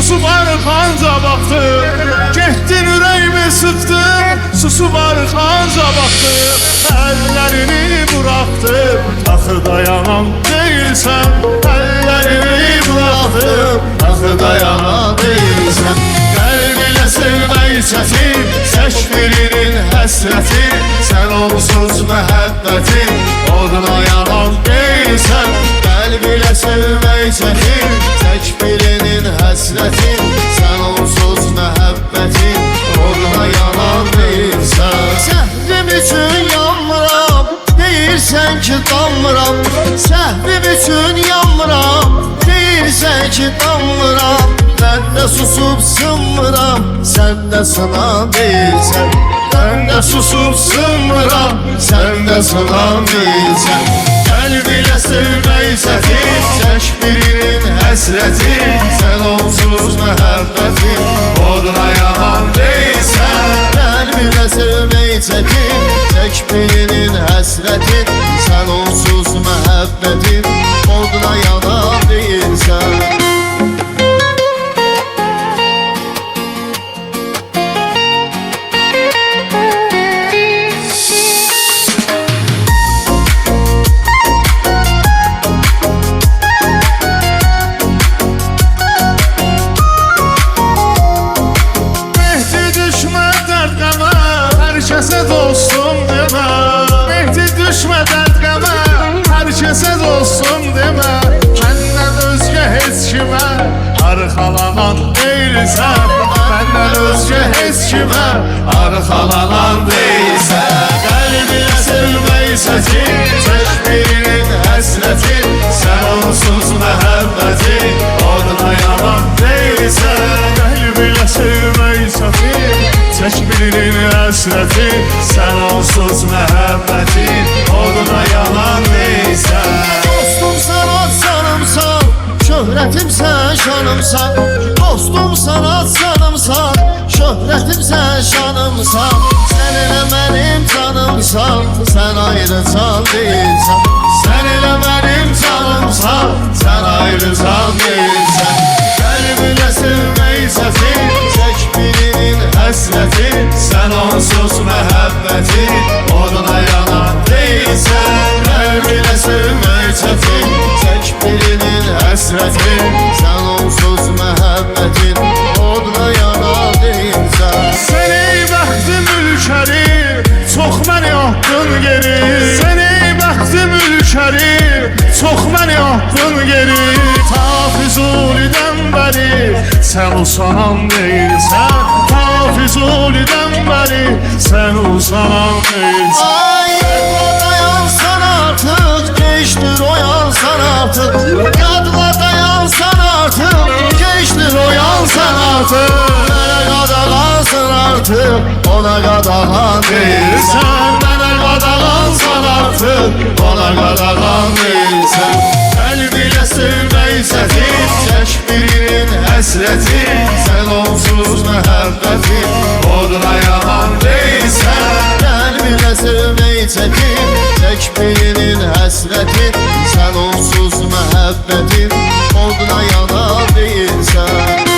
Susu var kanca baktım, gettin ürəyimi sıktım. Susu var kanca baktım, ellerini bıraktım. Axı dayanan değilsen, ellerini bıraktım. Axı dayanan değilsen. Kalbine sevmeyi çetin, seçmirinin həsrəti. Sen onsuz məhəbbətin, oduna yanan değilsen. Kalbine sevmeyi çetin, seçmirinin həsrəti. Sen onsuz məhəbbətin, oduna yanan değilsen. Səhvim üçün yanmıram, deyirsən ki damıram. Səhvim üçün yanmıram, deyirsən ki damıram. Ben de susup sınmıram, sen de sınan değilsen. Ben de susup sınmıram, sen de sınan değilsen. Kalbine sevmeyi çetin, seçmirinin həsrəti. Sen onsuz məhəbbətin, oduna yanan değilsen. Kalbine sevmeyi çekin, çekmeyenin həsrətin. Sen onsuz məhəbbətin, oduna yanan değilsen. Herkese dostum deme, Mehdi düşme dert qəmə. Herkese dostum deme, Kəndən özgə heç kimə arxalanan değilsən. Məndən özgə heç kimə arxalanan değilsən. Qəlbinə sevməyi çətin, çəkməyinin həsrətin. Sən onsuz məhəbbətin, oduna yanan değilsən. Qəlbinə sevməyi çətin, çəkməyinin həsrəti. Sen onsuz məhəbbətin, oduna yanan değilsən. Dostum sanat sanımsan, şöhretimsen şanımsan. Dostum sanat sanımsan, şöhretimsen şanımsan. Sen elə mənim canımsan, sen ayrı can değilsen. Sen elə mənim canımsan, sen ayrı can değilsən. Qəlbinə sevməyi çətin, çək birinin həsrəti. Sen onsuz məhəbbətin, oduna yanan değilsən. Qəlbinə sevməyi çətin, çək birinin həsrəti. Sen onsuz məhəbbətin, oduna yanan değilsen. Sen ey bəxtim ülkəri, çox məni atdın geri. Sen ey bəxtim ülkəri, çox məni atdın geri. Ta Füzulidən bəri, sen usanan değilsən. Ta Füzulidən bəri, sen usanan değilsən. Ay dayansan artık, geçtir oyansan artık. Yadla dayansan artık, geçtir oyansan artık. Mənə qadağansın artık, ona qadağan Değilsən, mənə qadağansan artıq, ona qadağan değilsən. Qəlbinə sevməyi çətin, çək birinin həsrəti. Sən onsuz məhəbbətin, oduna yanan değilsən. Qəlbinə sevməyi çəkin, çəkməyinin həsrətin. Sən onsuz məhəbbətin, oduna yana değilsən.